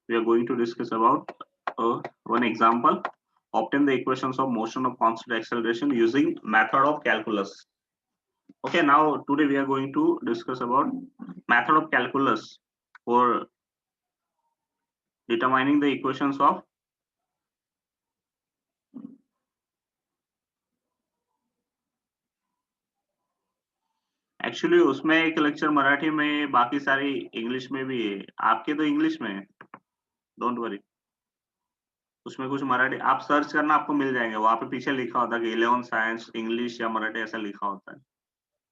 we are going to discuss about one example. Obtain the equations of motion of constant acceleration using method of calculus. Okay, now today we are going to discuss about method of calculus for determining the equations of actually उसमें एक lecture Marathi में, बाकी सारी English में भी है। आपके तो इंग्लिश में है, डोंट वरी। उसमें कुछ मराठी आप सर्च करना, आपको मिल जाएंगे। वहां पे पीछे लिखा होता है कि 11 साइंस इंग्लिश या मराठी ऐसा लिखा होता है,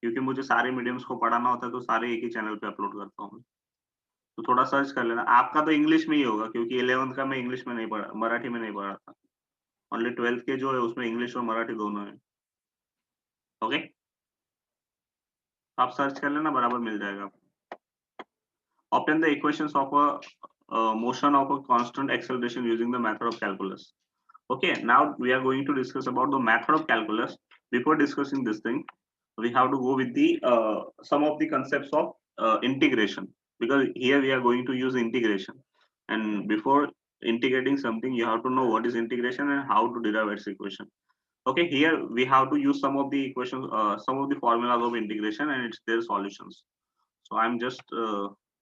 क्योंकि मुझे सारे मीडियम्स को पढ़ाना होता है तो सारे एक ही चैनल पे अपलोड करता हूँ। तो थोड़ा सर्च कर लेना। आपका तो इंग्लिश में ही होगा, क्योंकि 11th का मैं इंग्लिश में नहीं पढ़ा, मराठी में नहीं पढ़ा था। ओनली 12th के जो है उसमें इंग्लिश और मराठी दोनों है। ओके, आप सर्च कर लेना, बराबर मिल जाएगा आपको। Obtain the equations of a motion of a constant acceleration using the method of calculus. Okay, now we are going to discuss about the method of calculus. Before discussing this thing, we have to go with the some of the concepts of integration, because here we are going to use integration. And before integrating something, you have to know what is integration and how to derive its equation. Okay, here we have to use some of the equations, some of the formulas of integration and its their solutions. So I'm just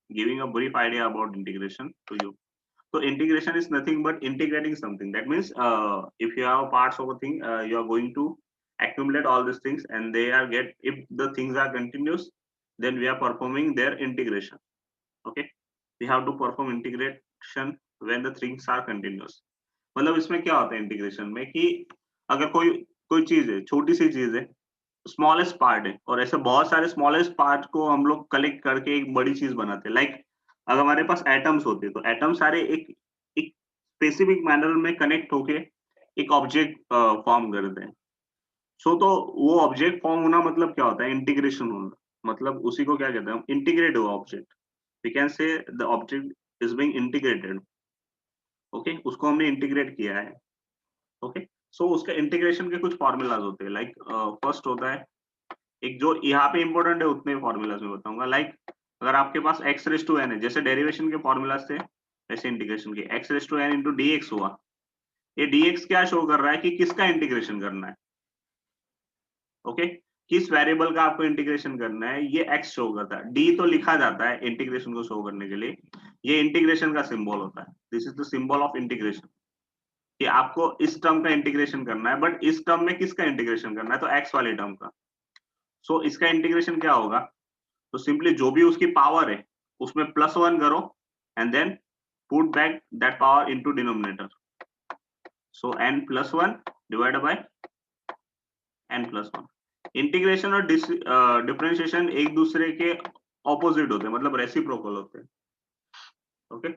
giving a brief idea about integration to you. So integration is nothing but integrating something. That means if you have parts of a thing, you are going to accumulate all these things, and they are if the things are continuous, then we are performing their integration. Okay, we have to perform integration when the things are continuous. मतलब इसमें क्या होता है integration में कि अगर कोई चीज है, छोटी सी चीज है, स्मॉलेस्ट पार्ट है, और ऐसे बहुत सारे स्मॉलेस्ट पार्ट को हम लोग कलेक्ट करके एक बड़ी चीज बनाते हैं। लाइक अगर हमारे पास एटम्स होते तो एटम सारे एक एक स्पेसिफिक मैनर में कनेक्ट होके एक ऑब्जेक्ट फॉर्म करते हैं। सो तो वो ऑब्जेक्ट फॉर्म होना मतलब क्या होता है? इंटीग्रेशन होना। मतलब उसी को क्या कहते हैं? इंटीग्रेट हुआ object. We can say the object is being integrated. Okay, उसको हमने इंटीग्रेट किया है। ओके, सो उसके इंटीग्रेशन के कुछ फॉर्मूलाज होते हैं। लाइक फर्स्ट होता है एक, जो यहाँ पे इंपॉर्टेंट है उतने फॉर्मूलाज में बताऊंगा। लाइक अगर आपके पास x रेस टू n है, जैसे डेरिवेशन के फॉर्मूलाज थे वैसे इंटीग्रेशन के x raise to n into dx हुआ। ये dx क्या शो कर रहा है कि किसका इंटीग्रेशन करना है। ओके, किस वेरिएबल का आपको इंटीग्रेशन करना है, ये x शो करता है। d तो लिखा जाता है इंटीग्रेशन को शो करने के लिए, ये इंटीग्रेशन का सिंबल होता है। This is the symbol of integration, कि आपको इस टर्म का इंटीग्रेशन करना है, बट इस टर्म में किसका इंटीग्रेशन करना है? तो x वाले टर्म का। सो इसका इंटीग्रेशन क्या होगा? तो सिंपली जो भी उसकी पावर है उसमें +1 करो and then put back that power into denominator. So n + 1 divided by n + 1। Integration और डिफरेंशिएशन एक दूसरे के ऑपोजिट होते हैं, मतलब रेसिप्रोकल होते हैं। ओके,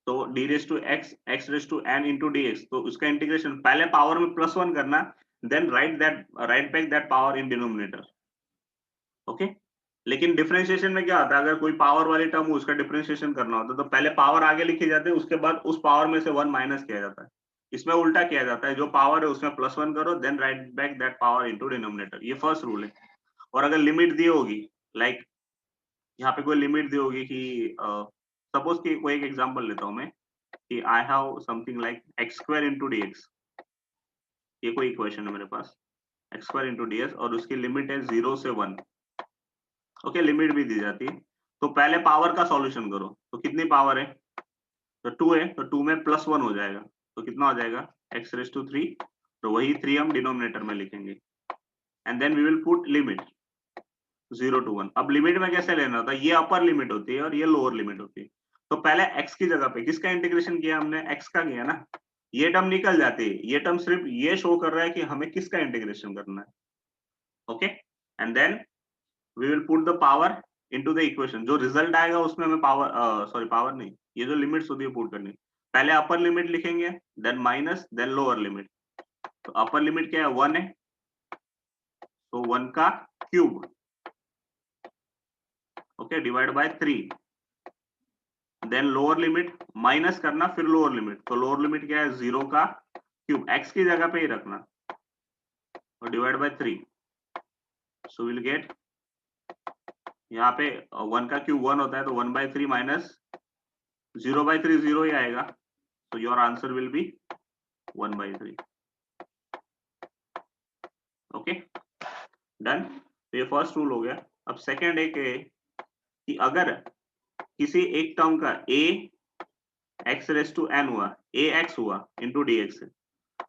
तो d raise to x, x raise to n into dx, तो उसका इंटीग्रेशन पहले पावर में +1 करना, then write back that power in denominator. Okay, लेकिन डिफरेंशिएशन में क्या होता है? अगर कोई पावर वाली टर्म उसका डिफरेंशिएशन करना होता है तो पहले पावर आगे लिखी जाती है, उसके बाद उस पावर में से 1 माइनस किया जाता है। इसमें उल्टा किया जाता है, जो पावर है उसमें +1 करो, then write back that power into denominator. ये फर्स्ट रूल है। और अगर लिमिट दी होगी, लाइक यहाँ पे कोई लिमिट दी होगी कि सपोज कि कोई एक एग्जांपल लेता हूँ मैं, कि I have something like x² into dx। ये कोई इक्वेशन है मेरे पास, x² इंटू dx, और उसकी लिमिट है 0 से 1। ओके, लिमिट भी दी जाती है। तो पहले पावर का सॉल्यूशन करो, तो कितनी पावर है? तो 2 है, तो 2 में +1 हो जाएगा, तो कितना हो जाएगा? x�3। तो वही 3 हम डिनोमिनेटर में लिखेंगे, and then we will put limit 0 to 1। अब लिमिट में कैसे लेना होता है? ये अपर लिमिट होती है और ये लोअर लिमिट होती है। तो पहले x की जगह पे किसका इंटीग्रेशन किया हमने? x का किया ना। ये टर्म निकल जाती है, ये टर्म सिर्फ ये शो कर रहा है कि हमें किसका इंटीग्रेशन करना है। Okay, and then we will put the power into the equation। जो रिजल्ट आएगा उसमें हमें पावर नहीं, ये जो लिमिट्स होती है पुट करनी। पहले अपर लिमिट लिखेंगे, then minus, then lower limit. तो अपर लिमिट क्या है? 1 है, तो 1 का cube, okay, divide by 3। Then lower limit minus करना, फिर लोअर लिमिट। तो लोअर लिमिट क्या है? 0 का क्यूब, x की जगह पे ही रखना, और divide by 3। So will get, यहाँ पे 1 का क्यूब 1 होता है, तो 1/3 माइनस 0/3 0 ही आएगा, तो your answer will be 1/3। Okay done. तो ये फर्स्ट रूल हो गया। अब सेकेंड एक है कि अगर किसी एक टर्म का a x raise to n हुआ, ax हुआ इंटू dx है।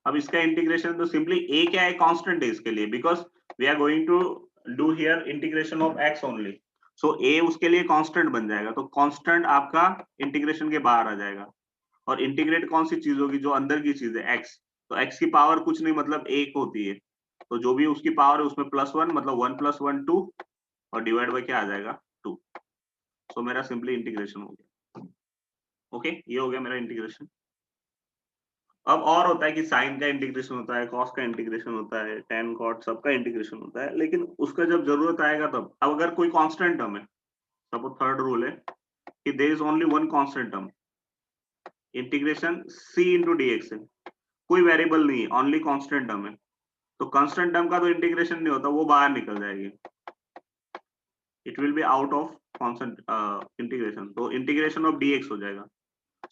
अब इसका इंटीग्रेशन तो सिंपली a क्या है, कांस्टेंट है इसके लिए, because we are going to do here integration of x only. So a उसके लिए कांस्टेंट बन जाएगा, तो कांस्टेंट आपका इंटीग्रेशन के बाहर आ जाएगा। और इंटीग्रेट कौन सी चीज होगी, जो अंदर की चीज है x। तो x की पावर कुछ नहीं मतलब 1 होती है, तो जो भी उसकी पावर है उसमें +1 मतलब 1 + 1 2 और डिवाइड बाय क्या आ जाएगा 2। सो मेरा सिंपली इंटीग्रेशन हो गया। ओके ये हो गया मेरा इंटीग्रेशन। अब और होता है कि साइन का इंटीग्रेशन होता है, कॉस का इंटीग्रेशन होता है, टेन कॉट सबका इंटीग्रेशन होता है, लेकिन उसका जब जरूरत आएगा तब। अब अगर कोई कांस्टेंट टर्म है, सपोज थर्ड रूल है कि there is only one constant term, integration c into dx है, कोई वेरिएबल नहीं है, ओनली कांस्टेंट टर्म है, तो कांस्टेंट टर्म का तो इंटीग्रेशन नहीं होता, वो बाहर निकल जाएगी, it will be out of constant integration, तो इंटीग्रेशन ऑफ dx हो जाएगा।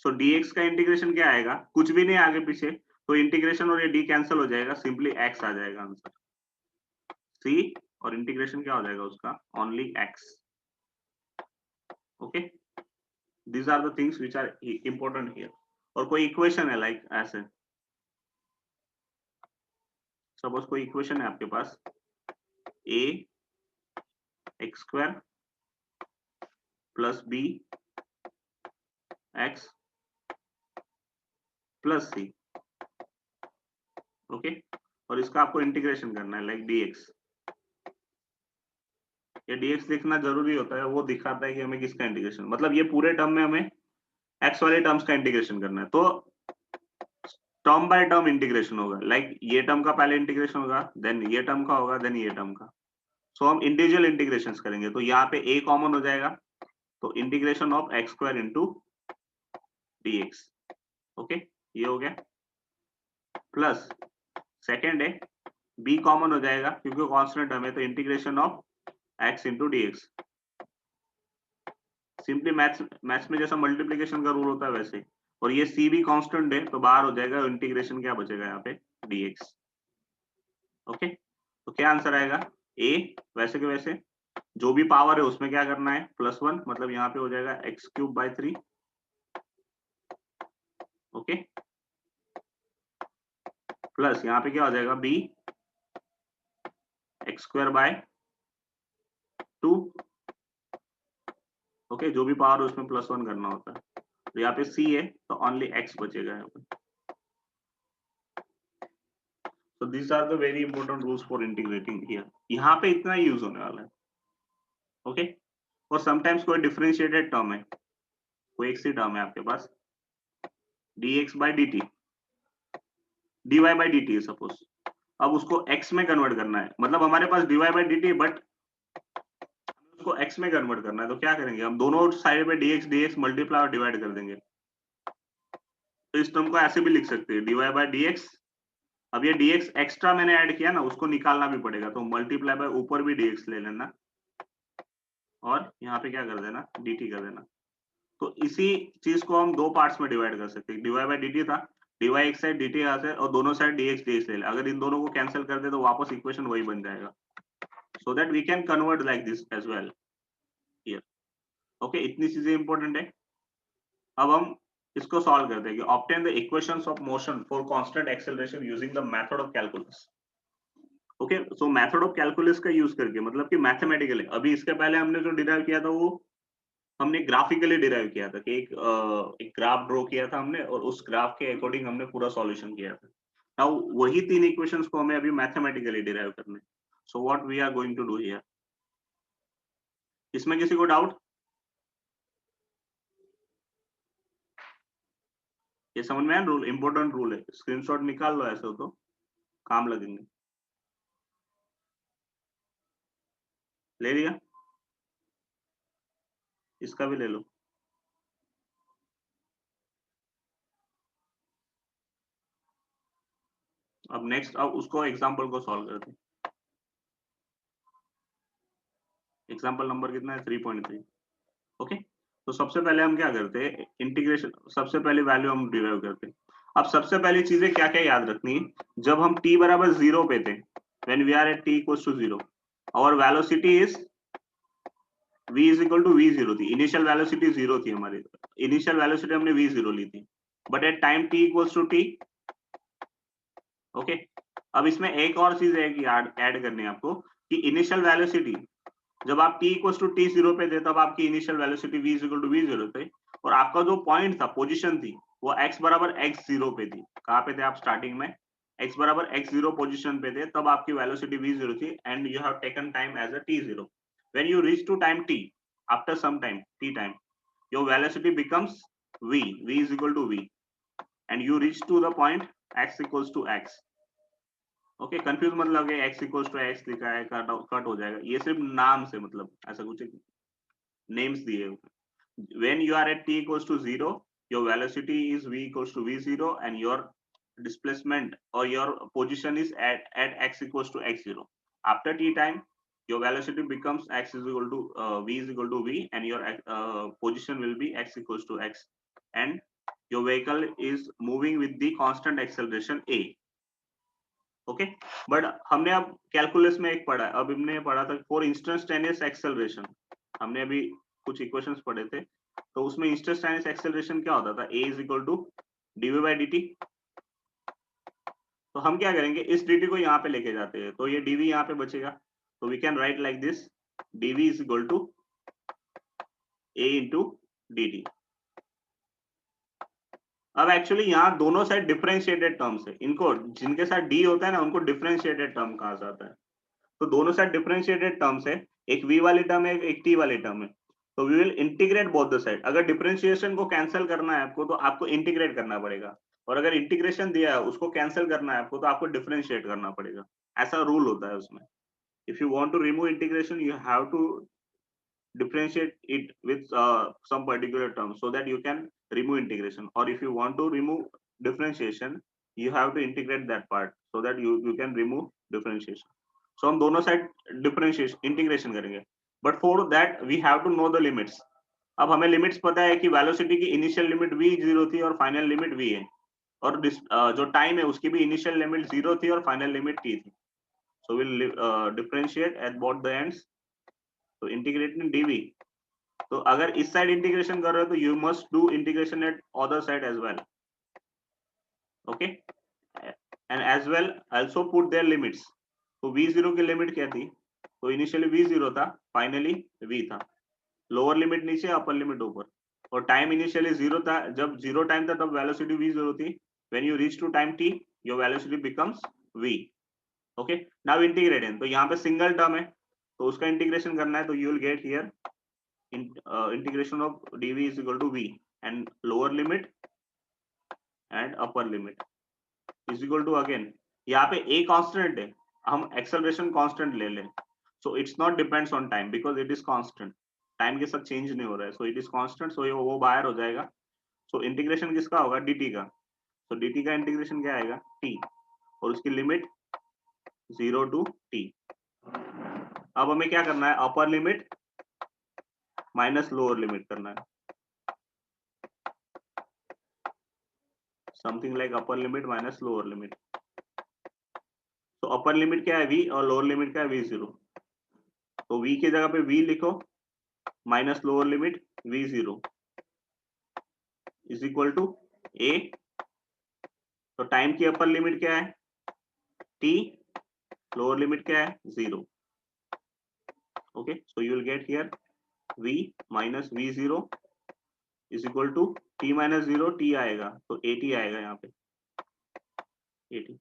सो dx का इंटीग्रेशन क्या आएगा, कुछ भी नहीं आगे पीछे, तो इंटीग्रेशन और ये d कैंसिल हो जाएगा, सिंपली x आ जाएगा आंसर c, और इंटीग्रेशन क्या हो जाएगा उसका, only x। Okay these are the things which are important here. और कोई इक्वेशन है लाइक ऐसे, सपोज कोई इक्वेशन है आपके पास a x² + b x + c। Okay और इसका आपको इंटीग्रेशन करना है लाइक dx। ये dx लिखना जरूरी होता है, वो दिखाता है कि हमें किसका इंटीग्रेशन, मतलब ये पूरे टर्म में हमें x वाले टर्म्स का इंटीग्रेशन करना है, तो टर्म बाय टर्म इंटीग्रेशन होगा, लाइक ये टर्म का पहले इंटीग्रेशन होगा, देन ये टर्म का होगा, देन ये टर्म का। सो हम इंडिविजुअल इंटीग्रेशंस करेंगे, तो यहाँ पे a कॉमन हो जाएगा, तो integration of x² into dx। Okay ये हो गया, प्लस सेकेंड है b कॉमन हो जाएगा क्योंकि कांस्टेंट टर्म है, तो integration of x into dx। Simply maths में जैसा मल्टीप्लीकेशन का रूल होता है वैसे, और ये c भी कांस्टेंट है तो बाहर हो जाएगा, इंटीग्रेशन क्या बचेगा यहाँ पे dx। ओके तो क्या आंसर आएगा, a वैसे के वैसे, जो भी पावर है उसमें क्या करना है +1, मतलब यहाँ पे हो जाएगा x³/3। ओके प्लस यहाँ पे क्या हो जाएगा b x²/2। ओके जो भी पावर है उसमें +1 करना होता है, तो यहाँ पे c है तो ओनली x बचेगा यहाँ पे। So these are the very important rules for integrating here। यहाँ पे इतना यूज होने वाला है। ओके और समटाइम्स कोई डिफरेंशिएटेड टर्म है, कोई एक सी टर्म है आपके पास dx/dt, dy/dt है सपोज, अब उसको x में कन्वर्ट करना है, मतलब हमारे पास dy/dt है बट उसको x में कन्वर्ट करना है, तो क्या करेंगे हम, दोनों साइड पे dx मल्टीप्लाई और डिवाइड कर देंगे। तो इस टर्म को ऐसे भी लिख सकते हैं dy/dx। अब ये dx एक्स्ट्रा मैंने ऐड किया ना, उसको निकालना भी पड़ेगा, तो मल्टीप्लाई बाय ऊपर भी dx ले लेना और यहाँ पे क्या कर देना dt कर देना। तो इसी चीज को हम दो पार्ट्स में डिवाइड कर सकते हैं, dy/dt था, dy एक साइड dt यहाँ से, और दोनों साइड dx dx ले ले, अगर इन दोनों को कैंसिल कर दे तो वापस इक्वेशन वही बन जाएगा, so that we can convert like this as well here. Okay इतनी चीजें इंपॉर्टेंट है। अब हम इसको सॉल्व करते हैं कि obtain the equations of motion for constant acceleration using the method of calculus. Okay so method of calculus का यूज करके, मतलब कि मैथमेटिकली, अभी इसके पहले हमने जो डिराइव किया था वो हमने ग्राफिकली डिराइव किया था कि एक ग्राफ ड्रॉ किया था हमने, और उस ग्राफ के अकॉर्डिंग हमने पूरा सॉल्यूशन किया था। नाउ वही तीन इक्वेशंस को हमें अभी मैथमेटिकली डिराइव करना है। So what we are going to do here, इसमें किसी को डाउट, ये समझ में आया रूल, इंपॉर्टेंट रूल है, स्क्रीनशॉट निकाल लो, ऐसे हो तो काम लगेंगे। ले लिया, इसका भी ले लो। अब नेक्स्ट, अब उसको एग्जांपल को सॉल्व करते हैं। एग्जांपल नंबर कितना है 3.3। ओके तो सबसे पहले हम क्या करते हैं, इंटीग्रेशन, सबसे पहले वैल्यू हम डिराइव करते हैं। अब सबसे पहली चीजें क्या क्या याद रखनी है, जब हम t बराबर 0 पे थे, when we are at t equals to 0, our velocity is v is equal to v0 थी, इनिशियल वेलोसिटी 0 थी हमारी, इनिशियल वेलोसिटी हमने v0 ली थी, but at time t equals to t, okay. अब इसमें एक और चीज है कि ऐड करनी है आपको, कि इनिशियल वेलोसिटी जब आप t इक्वल्स टू t 0 पे थे, तब आपकी initial velocity v is equal to v0 थे, और आपका जो पॉइंट था, पोजीशन थी, वो x बराबर x0 पे थी। कहाँ पे थे आप स्टार्टिंग में, x बराबर x0 पोजीशन पे थे, तब आपकी वेलोसिटी v0 थी, and you have taken time as a t0। When you reach to time t, after some time t time, your velocity becomes v is equal to v, and you reach to the point x equals to x। Okay, confuse मत लगे, x equals to x लिखा है, cut हो जाएगा, ये सिर्फ नाम से, मतलब ऐसा कुछ नेम्स दिए। when you are at t equals to 0, your velocity is v equals to v0, and your displacement or your position is at x equals to x0. After t time, your velocity becomes x is equal to v is equal to v, and your position will be x equals to x, and your vehicle is moving with the constant acceleration a. Okay, but हमने अब calculus में एक पढ़ा है, अब हमने पढ़ा था फॉर इंस्टेंटेनियस एक्सेलरेशन, हमने अभी कुछ इक्वेशंस पढ़े थे, तो उसमें इंस्टेंटेनियस एक्सेलरेशन क्या होता था, a is equal to dv by dt। तो हम क्या करेंगे, इस dt को यहाँ पे लेके जाते हैं, तो ये dv यहाँ पे बचेगा, तो we can write like this, dv is equal to a into dt। अब एक्चुअली यहाँ दोनों साइड डिफरेंशिएटेड टर्म्स है, इनको जिनके साथ d होता है ना, उनको डिफरेंशिएटेड टर्म कहा जाता है। तो दोनों साइड डिफरेंशिएटेड टर्म्स है, एक v वाली टर्म है, एक t वाली टर्म है, तो we will integrate both the side. अगर डिफरेंशिएशन को कैंसिल करना है आपको, तो आपको इंटीग्रेट करना पड़ेगा, और अगर इंटीग्रेशन दिया है उसको कैंसिल करना है आपको, तो आपको डिफरेंशिएट करना पड़ेगा, ऐसा रूल होता है उसमें। If you want to remove integration, you have to differentiate it with some particular term, so that you can remove integration, or if you want to remove differentiation, you have to integrate that part, so that you can remove differentiation. So हम दोनों side differentiation integration करेंगे, but for that we have to know the limits. अब हमें limits पता है कि velocity की initial limit v0 थी और फाइनल लिमिट v है, और जो टाइम है उसकी भी इनिशियल लिमिट 0 थी और फाइनल लिमिट t थी। So will differentiate at both the ends, तो इंटीग्रेटिंग dv, तो अगर इस साइड इंटीग्रेशन कर रहे हो, तो you must do integration at other side as well, okay, and as well also put there limits. तो v0 की लिमिट क्या थी, तो इनिशियली v0 था, फाइनली v था, लोअर लिमिट नीचे, अपर लिमिट ऊपर, और टाइम इनिशियली 0 था, जब 0 टाइम था तब वेलोसिटी v0 थी, when you reach to time t, your velocity becomes v। Okay, now integrate, तो यहाँ पे सिंगल टर्म है, तो उसका इंटीग्रेशन करना है, तो you will get here integration of dv is equal to v, and lower limit and upper limit is equal to, again यहाँ पे a constant है, हम acceleration constant ले लें, so it's not depends on time because it is constant, time के साथ change नहीं हो रहा है, so it is constant, so वो बाहर हो जाएगा। so integration किसका होगा, dt का, so dt का integration क्या आएगा, t, और उसकी लिमिट 0 to t। अब हमें क्या करना है, अपर लिमिट माइनस लोअर लिमिट करना है, something like upper limit minus lower limit. तो अपर लिमिट क्या है v, और लोअर लिमिट क्या है v0, तो v की जगह पे v लिखो, minus lower limit v0 is equal to a। तो टाइम की अपर लिमिट क्या है t, लोअर लिमिट क्या है 0, okay, so you will get here v minus v0 is equal to t minus 0, t आएगा तो 80 आएगा यहाँ पे 80।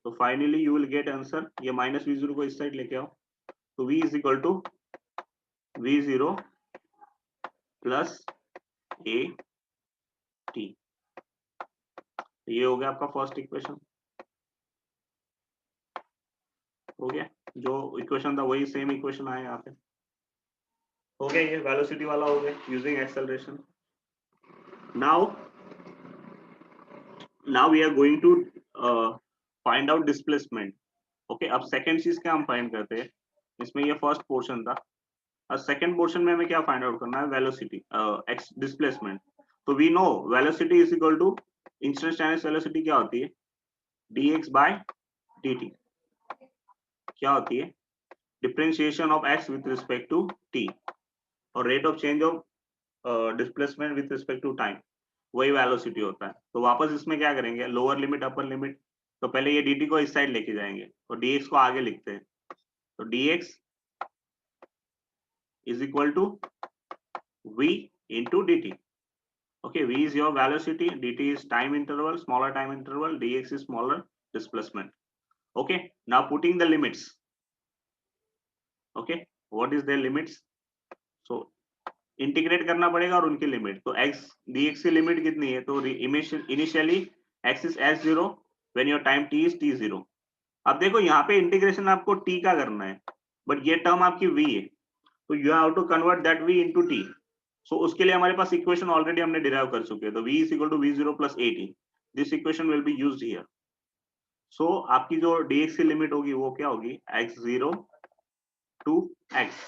तो finally you will get answer, ये माइनस v0 को इस साइड लेके आओ, तो v is equal to v0 plus a t। ये हो गया आपका फर्स्ट इक्वेशन, हो गया, जो इक्वेशन था वही सेम इक्वेशन आया यहाँ पे, हो गया, ये वेलोसिटी वाला हो गया using acceleration. now we are going to find out displacement। Okay, अब सेकंड चीज क्या हम फाइंड करते हैं, इसमें ये फर्स्ट पोर्शन था, सेकेंड पोर्शन में हमें क्या फाइंड आउट करना है, वेलोसिटी एक्स डिस्प्लेसमेंट। तो we know velocity is equal to instantaneous velocity क्या होती है, dx बाय dt क्या होती है, differentiation of x with respect to t और rate of change of displacement with respect to time, वही वेलोसिटी होता है। तो वापस इसमें क्या करेंगे, लोअर लिमिट अपर लिमिट, तो पहले ये dt को इस साइड लेके जाएंगे और dx को आगे लिखते हैं। तो dx is equal to v into dt. Okay, v is your velocity, dt is time interval, smaller time interval, dx is smaller displacement. Okay, now putting the limits. Okay, what is their limits? So integrate करना पड़ेगा और उनकी limit, तो x dx की limit कितनी है, तो initially x is s0 when your time t is t0। अब देखो यहाँ पे इंटीग्रेशन आपको t का करना है, बट ये टर्म आपकी v है, तो you have to convert that v into t। So उसके लिए हमारे पास इक्वेशन ऑलरेडी हमने डिराइव कर चुके हैं, तो v is equal to v0 plus at, this equation will be used here. So आपकी जो dx की लिमिट होगी वो क्या होगी, x0 to x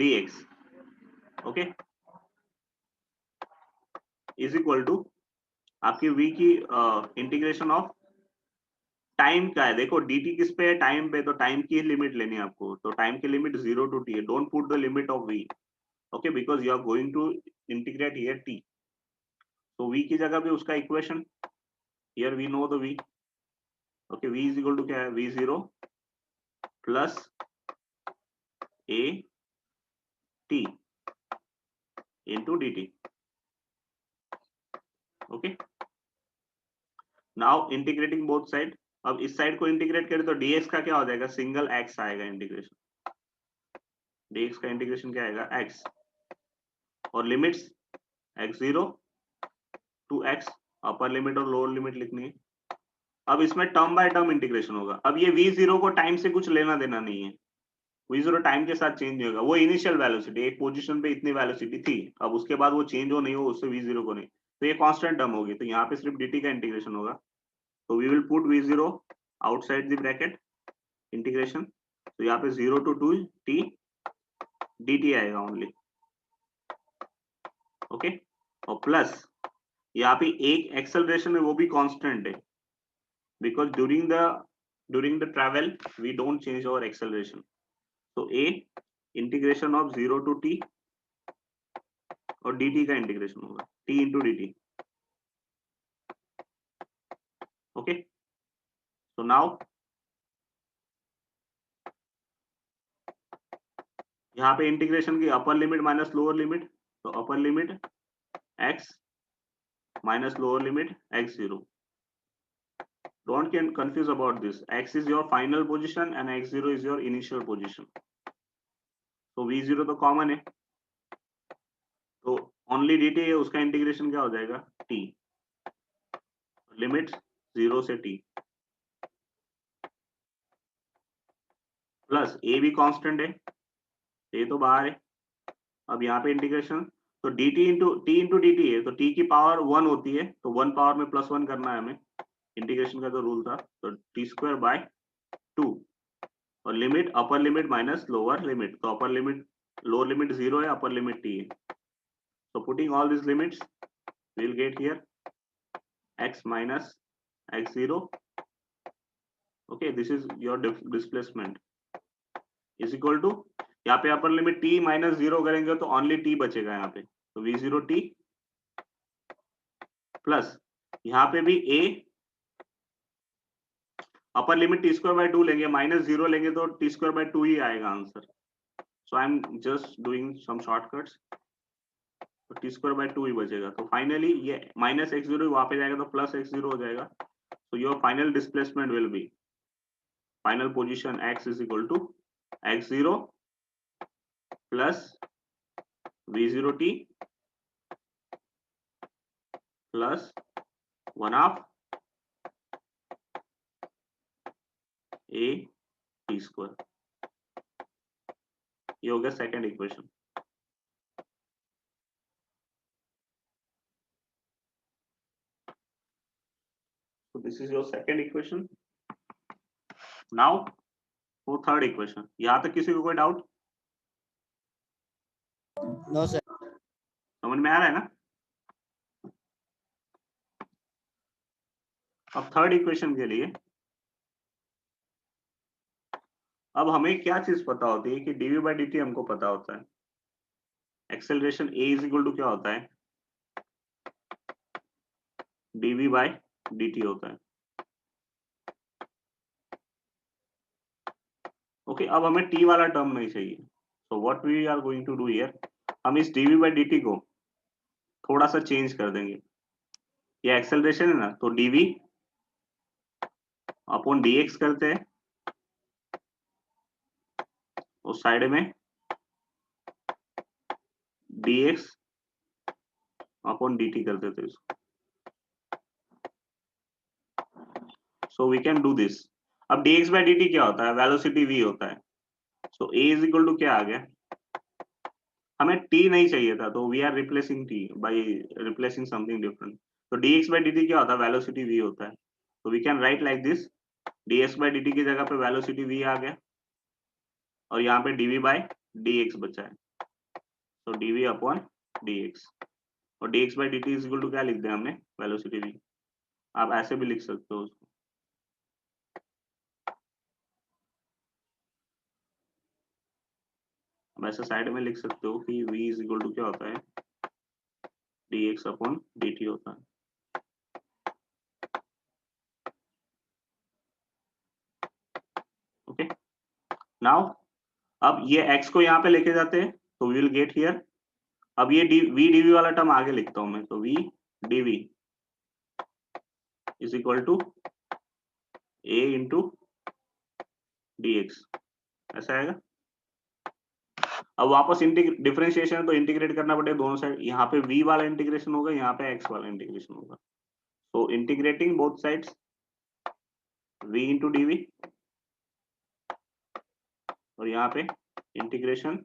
dx, okay, is equal to आपकी v की इंटीग्रेशन ऑफ टाइम का है, देखो dt किस पे है, टाइम पे, तो टाइम की लिमिट लेनी है आपको, तो टाइम की लिमिट 0 टू t है, don't put the limit of v, okay, because you are going to integrate here t। तो v की जगह पे उसका equation, here we know the v, okay, v is equal to क्या है, v0 plus a t into dt, okay. Now integrating both side, अब इस side को इंटीग्रेट करें तो dx का क्या हो जाएगा, सिंगल x आएगा इंटीग्रेशन, dx का इंटीग्रेशन क्या आएगा x, और limits x0 to x, upper limit और लोअर लिमिट लिखनी है। अब इसमें टर्म बाय टर्म इंटीग्रेशन होगा। अब ये v0 को टाइम से कुछ लेना देना नहीं है, v0 टाइम के साथ चेंज नहीं होगा, वो इनिशियल वेलोसिटी, एक पोजीशन पे इतनी वेलोसिटी थी, अब उसके बाद वो चेंज हो नहीं हो, उससे v0 को नहीं, तो ये कांस्टेंट टर्म होगी, तो यहाँ पे सिर्फ dt का इंटीग्रेशन होगा। तो we will put v0 outside the bracket integration, तो यहाँ पे 0 टू 2 t dt आएगा ओनली, ओके, और प्लस यहाँ पे एक एक्सेलरेशन है वो भी कांस्टेंट है, because during the travel we don't change our acceleration, so a integration of 0 to t और dt का इंटीग्रेशन होगा t into dt, okay। so now यहाँ पे इंटीग्रेशन की upper limit minus lower limit, तो upper limit x minus lower limit x0, don't get confused about this, x is your final position and x0 is your initial position, so v0 तो common है, तो only dt है, उसका integration क्या हो जाएगा t, limit 0 से t, plus a भी कांस्टेंट है, a तो बाहर है। अब यहाँ पे इंटीग्रेशन, तो dt इंटू dt है, तो t की पावर 1 होती है, तो 1 पावर में प्लस 1 करना है हमें, इंटीग्रेशन का जो रूल था, तो t स्क्वायर बाय 2, और limit upper limit minus lower limit, तो अपर लिमिट लोअर लिमिट 0 है, अपर लिमिट t है, so putting all these limits we will get here x minus x0, okay, this is your displacement is equal to, यहाँ पे upper limit t minus 0 करेंगे तो only t बचेगा यहाँ पे, तो v0 t प्लस यहाँ पे भी a, upper limit T square by 2 लेंगे, माइनस 0 लेंगे तो टी स्क्वायर बाय 2 ही आएगा answer, so I am just doing some shortcuts, तो टी स्क्वायर बाय 2 ही बचेगा, तो फाइनली ये माइनस x0 वहां पे जाएगा तो प्लस x0 हो जाएगा, so your final displacement will be final position x is equal to x0 plus v0t plus 1/2 a t square, ये हो गया second equation. So this is your second equation. Now for third equation, यहाँ तक किसी को कोई doubt? No sir. समझ में आ रहा है ना? अब थर्ड इक्वेशन के लिए अब हमें क्या चीज पता होती है कि dv बाई dt हमको पता होता है। Acceleration a is equal to क्या होता है? dv बाई dt होता है। ओके, अब हमें t वाला टर्म नहीं चाहिए। So what we are going to do here, हम इस dv बाई dt को थोड़ा सा चेंज कर देंगे। ये एक्सेलरेशन है ना, तो dv अपॉन dx करते हैं, उस साइड में dx अपॉन dt कर देते हैं इसको। So we can do this. अब dx बाई dt क्या होता है? वेलोसिटी v होता है। So a is equal to क्या आ गया? हमें t नहीं चाहिए था, तो we are replacing t by replacing something different. तो dx बाई dt क्या होता है? वेलोसिटी v होता है। तो we can write like this, dx by dt की जगह पे वेलोसिटी v आ गया और यहाँ पे dv बाई dx बचा है। तो dv अपॉन dx, और dx by dt is equal to क्या लिख दिया हमने? Velocity v। आप ऐसे भी लिख सकते हो उसको। अब ऐसे साइड में लिख सकते हो कि v इज इक्वल टू क्या होता है? dx अपॉन dt होता है। ओके, नाउ अब ये x को यहाँ पे लेके जाते हैं, तो वी विल गेट हियर। अब ये v dv वाला टर्म आगे लिखता हूं मैं, तो v dv is equal to a into dx, ऐसा आएगा। अब वापस डिफरेंशिएशन है तो इंटीग्रेट करना पड़ेगा दोनों साइड। यहाँ पे v वाला इंटीग्रेशन होगा, यहाँ पे x वाला इंटीग्रेशन होगा। तो integrating both sides v into dv, और यहाँ पे integration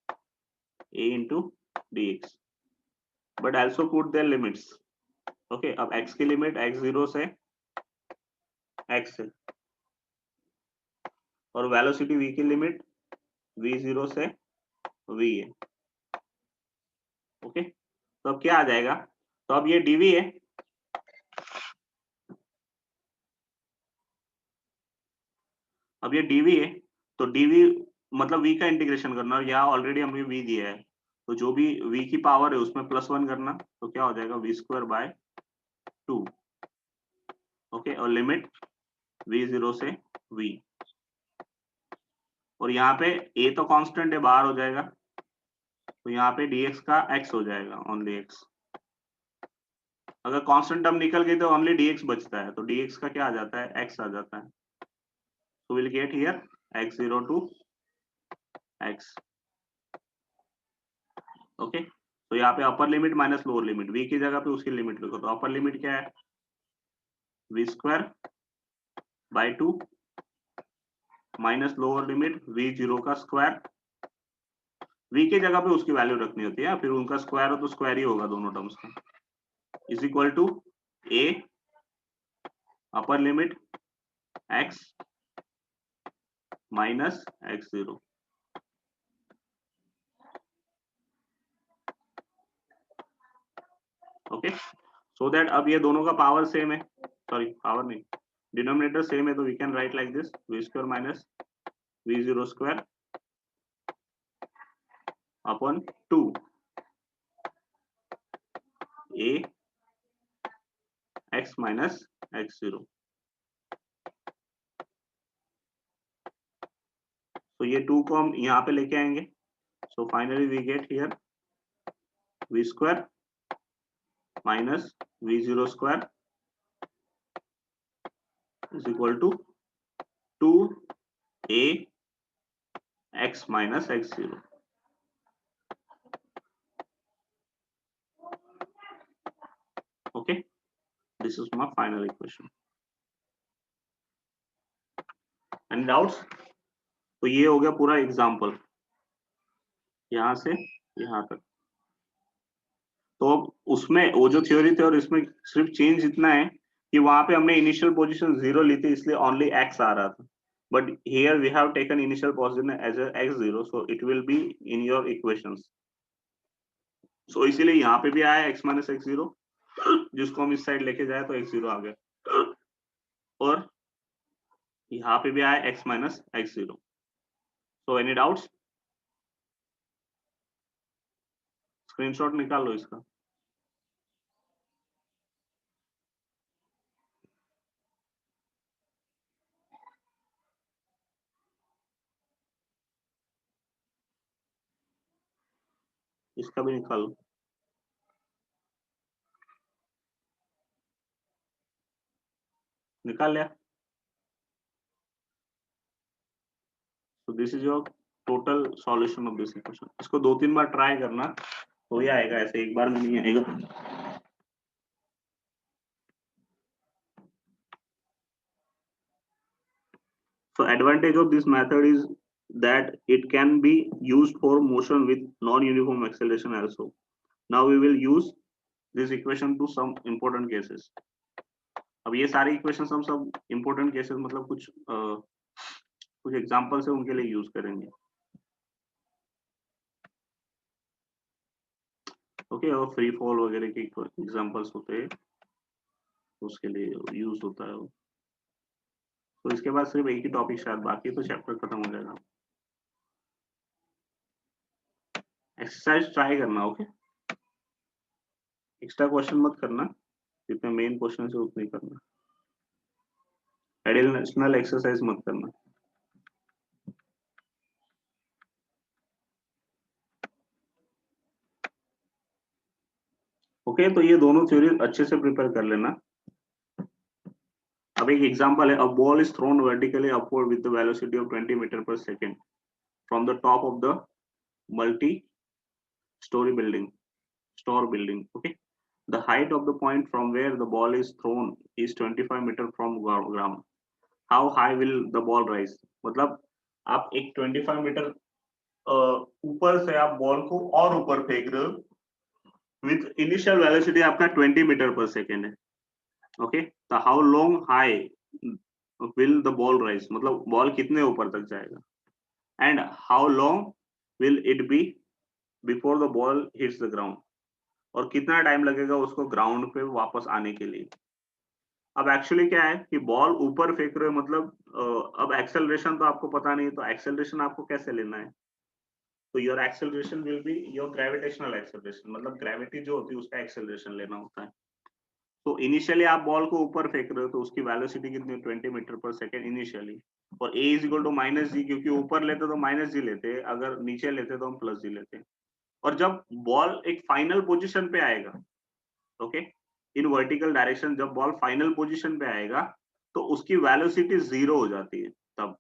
a into dx, but also put there limits. Okay, अब x की लिमिट x0 से x है, और वेलोसिटी v की लिमिट v0 से v है। ओके, तो अब क्या आ जाएगा? तो अब ये dv है, अब ये dv है, तो dv मतलब v का इंटीग्रेशन करना, और यहाँ ऑलरेडी हमें v दिया है, तो जो भी v की पावर है उसमें +1 करना, तो क्या हो जाएगा? v square by 2। ओके, और लिमिट v0 से v, और यहाँ पे a तो कांस्टेंट है, बाहर हो जाएगा, तो यहाँ पे dx का x हो जाएगा, ओनली x। अगर कांस्टेंट टर्म निकल गई तो ओनली dx बचता है, तो dx का क्या आ जाता है? x आ जाता है। So we'll get here x0 to x. Okay, तो यहाँ पे अपर limit minus lower limit, v की जगह पे उसकी लिमिट लिखो, तो अपर लिमिट क्या है? v square by 2 minus lower limit v0 का स्क्वायर। v की जगह पे उसकी वैल्यू रखनी होती है, फिर उनका स्क्वायर हो तो स्क्वायर ही होगा दोनों टर्म्स का, is equal to a upper limit x minus x0। Okay, so that अब ये दोनों का पावर सेम है, सॉरी पावर नहीं, डिनोमिनेटर सेम है, तो we can write like this, v square minus v0 square upon 2 a x minus x0। तो ये 2 को हम यहाँ पे लेके आएंगे, so finally we get here v square minus v0 square is equal to 2 a x minus x0। Okay, this is my final equation. Any doubts? तो ये हो गया पूरा एग्जाम्पल, यहाँ से यहाँ तक। तो उसमें वो जो थ्योरी थे और इसमें सिर्फ चेंज इतना है कि वहां पे हमने इनिशियल पोजीशन 0 ली थी, इसलिए ओनली x आ रहा था, but here we have taken initial position as x0, so it will be in your equations. So इसीलिए यहाँ पे भी आया x माइनस एक्स जीरो, जिसको हम इस साइड लेके जाए तो x जीरो आ गया, और यहाँ पे भी आया x minus x zero. So any doubts? Screenshot निकाल लो इसका। इसका भी निकाल लो। निकाल लिया? So this is your total solution of this equation. इसको 2-3 बार ट्राई करना तो ही आएगा, ऐसे एक बार में नहीं आएगा। So advantage of this method is that it can be used for motion with non-uniform acceleration also. Now we will use this equation to some important cases. अब ये सारे इक्वेशन हम सब important cases मतलब कुछ एग्जांपल्स है उनके लिए यूज करेंगे। ओके, और फ्री फॉल वगैरह के एग्जांपल्स होते हैं, उसके लिए यूज होता है वो। तो इसके बाद सिर्फ एक ही टॉपिक शायद बाकी, तो चैप्टर खत्म हो जाएगा। एक्सरसाइज ट्राई करना, ओके? एक्स्ट्रा क्वेश्चन मत करना, जितने मेन क्वेश्चन है उतने करना। एडिशनल एक्सरसाइज मत करना। ओके, तो ये दोनों थ्योरी अच्छे से प्रिपेयर कर लेना। अब एक एग्जांपल है, a ball is thrown vertically upward with the velocity of 20 metre per second from the top of the multi storey building, store building. Okay, the height of the point from where the ball is thrown is 25 meter from ground. How high will the ball rise? मतलब आप एक 25 metre ऊपर से आप ball को और ऊपर फेंक रहे हो विथ इनिशियल वेलोसिटी आपका 20 मीटर पर सेकेंड है। ओके, तो how long high will the ball rise, मतलब बॉल कितने ऊपर तक जाएगा। And how long will it be before the ball hits the ground, और कितना टाइम लगेगा उसको ग्राउंड पे वापस आने के लिए। अब एक्चुअली क्या है कि बॉल ऊपर फेंक रहे हो, मतलब अब एक्सेलरेशन तो आपको पता नहीं, तो एक्सेलरेशन आपको कैसे लेना है। तो your acceleration will be your gravitational acceleration, मतलब ग्रेविटी जो होती है उसका एक्सेलरेशन लेना होता है। तो इनिशियली आप बॉल को ऊपर फेंक रहे हो तो उसकी वेलोसिटी कितनी, 20 मीटर पर सेकेंड इनिशियली, और ए इज इक्वल टू माइनस जी, क्योंकि ऊपर लेते तो माइनस जी लेते, अगर नीचे लेते तो हम प्लस जी लेते। और जब बॉल एक फाइनल पोजिशन पे आएगा, ओके, इन वर्टिकल डायरेक्शन, जब बॉल फाइनल पोजीशन पे आएगा तो उसकी वेलोसिटी 0 हो जाती है, तब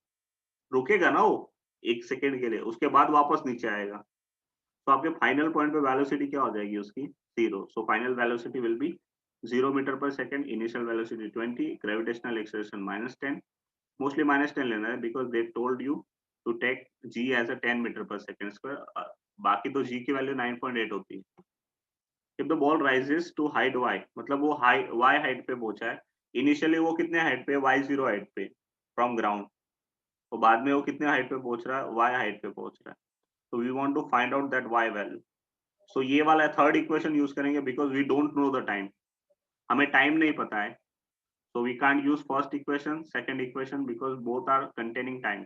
रुकेगा ना वो 1 सेकेंड के लिए, उसके बाद वापस नीचे आएगा, तो आपके फाइनल पॉइंट पे वेलोसिटी क्या हो जाएगी उसकी, 0। So final velocity will be 0 metre per second, initial velocity 20, gravitational acceleration -10। Mostly -10 लेना है because they told you to take G as a 10 metre per second square, बाकी तो जी की वैल्यू 9.8 होती है। If the ball rises to height y, मतलब वो y height पे पहुंचा है, इनिशियली वो कितने हाइट पे, y0 हाइट पे फ्रॉम ग्राउंड, तो बाद में वो कितने हाइट पे पहुंच रहा है, y हाइट पे पहुंच रहा है। तो we want to find out that y value. So ये वाला थर्ड इक्वेशन यूज करेंगे because we don't know the time, हमें टाइम नहीं पता है। So we can't use first equation, second equation, because both are containing time.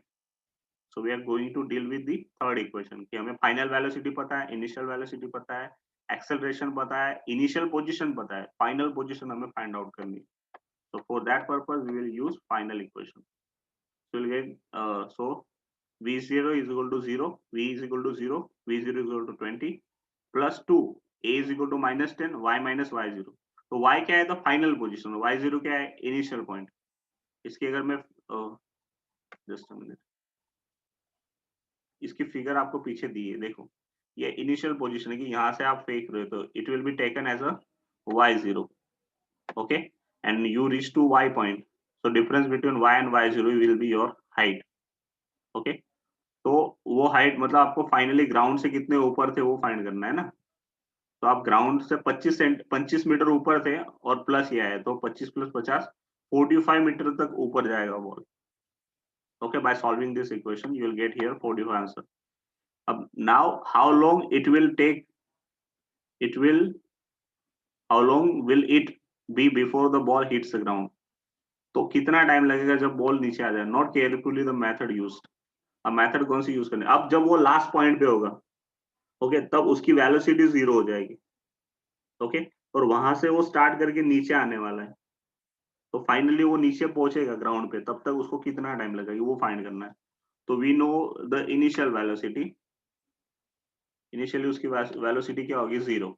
So we are going to deal with the third equation कि हमें final velocity पता है, initial velocity पता है, एक्सेलरेशन पता है, इनिशियल पोजीशन पता है, फाइनल पोजीशन हमें फाइंड आउट करनी है। So for that purpose, we will use final equation. So we'll get so v0 is equal to 0, v is equal to 0, v0 is equal to 20 plus 2, a is equal to -10, y minus y0. तो y क्या है, तो final position, y0 क्या है, initial point. इसकी अगर मैं just minute, इसकी फिगर आपको पीछे दी है, देखो ये इनिशियल पोजीशन है कि यहाँ से आप फेंक रहे हो, तो it will be taken as a y0, okay, and you reach to y point, so difference between y and y0 will be your height, okay. तो वो हाइट मतलब आपको फाइनली ग्राउंड से कितने ऊपर थे वो फाइंड करना है ना। तो आप ग्राउंड से 25 मीटर ऊपर थे और प्लस ये है, तो 25 + 50 45 मीटर तक ऊपर जाएगा ball. Okay, by solving this equation you will get here 45 answer. अब now how long it will take it will, how long will it be before the ball hits the ground? तो कितना time लगेगा जब ball नीचे आ जाए? Not carefully the method used. अब method कौन सी use करनी है? अब जब वो लास्ट पॉइंट पे होगा, ओके, तब उसकी वेलोसिटी 0 हो जाएगी, ओके, और वहां से वो स्टार्ट करके नीचे आने वाला है, तो फाइनली वो नीचे पहुंचेगा ग्राउंड पे, तब तक उसको कितना टाइम लगेगा वो फाइंड करना है। तो we know the initial velocity, initially उसकी वेलोसिटी क्या होगी? 0,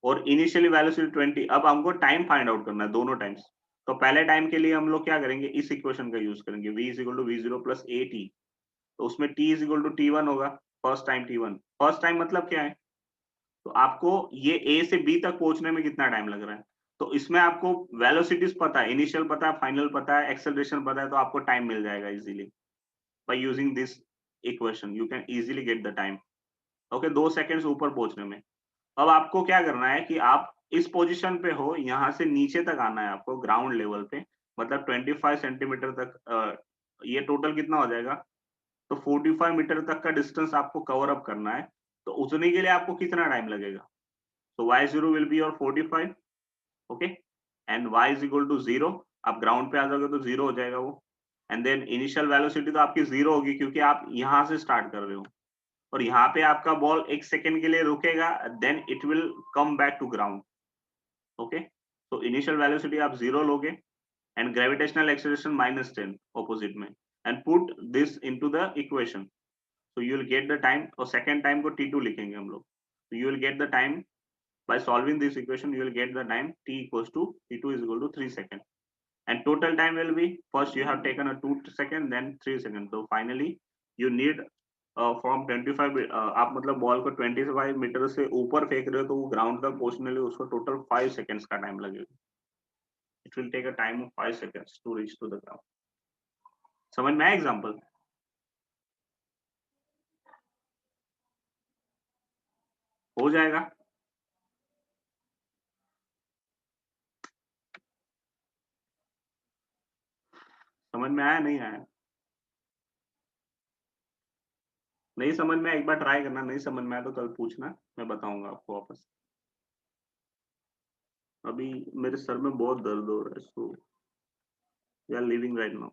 और इनिशियली वेलोसिटी 20। अब हमको टाइम फाइंड आउट करना है दोनों टाइम्स। तो पहले टाइम के लिए हम लोग क्या करेंगे? इस इक्वेशन का यूज करेंगे, v is equal to v0 plus a t. तो उसमें t is equal to t1 होगा, first time t1। First time मतलब क्या है? तो आपको ये a से b तक पहुंचने में कितना टाइम लग रहा है, तो इसमें आपको वेलोसिटीज पता है, इनिशियल पता है, फाइनल पता है, एक्सेलरेशन पता है, तो आपको टाइम मिल जाएगा easily by using this equation. You can easily get the time, okay, 2 seconds ऊपर पहुंचने में। अब आपको क्या करना है कि आप इस पोजीशन पे हो, यहाँ से नीचे तक आना है आपको ग्राउंड लेवल पे, मतलब 25 सेंटीमीटर तक। ये टोटल कितना हो जाएगा? तो 45 मीटर तक का डिस्टेंस आपको कवर अप करना है। तो उतने के लिए आपको कितना टाइम लगेगा? तो y0 will be your 45, okay, and y is equal to 0। आप ग्राउंड पे आ जाओगे तो 0 हो जाएगा वो, एंड देन इनिशियल वेलोसिटी तो आपकी 0 होगी क्योंकि आप यहाँ से स्टार्ट कर रहे हो, और यहाँ पे आपका बॉल 1 सेकेंड के लिए रुकेगा, then it will come back to ground, okay. तो इनिशियल वेलोसिटी आप 0 लोगे, एंड ग्रेविटेशनल एक्सेलरेशन -10 ऑपोजिट में, and put this into the equation, so you will get the time, और second time को t2 लिखेंगे हम लोग। so you will get the time by solving this equation, you will get the time t equals to t2 is equal to 3 seconds, and total time will be, first you have taken a 2 second, then 3 seconds, so finally you need from 25, आप मतलब ball को 25 metre से ऊपर फेंक रहे हो, तो वो ग्राउंड तक पहुंचने लिए उसको टोटल 5 सेकंड्स का टाइम लगेगा। It will take a time of 5 seconds to reach to the ground. समझ में आया एग्जांपल? हो जाएगा। समझ में आया नहीं आया? नहीं समझ में, एक बार ट्राई करना, नहीं समझ में आया तो कल पूछना, मैं बताऊंगा आपको वापस। अभी मेरे सर में बहुत दर्द हो रहा है, so we are living right now.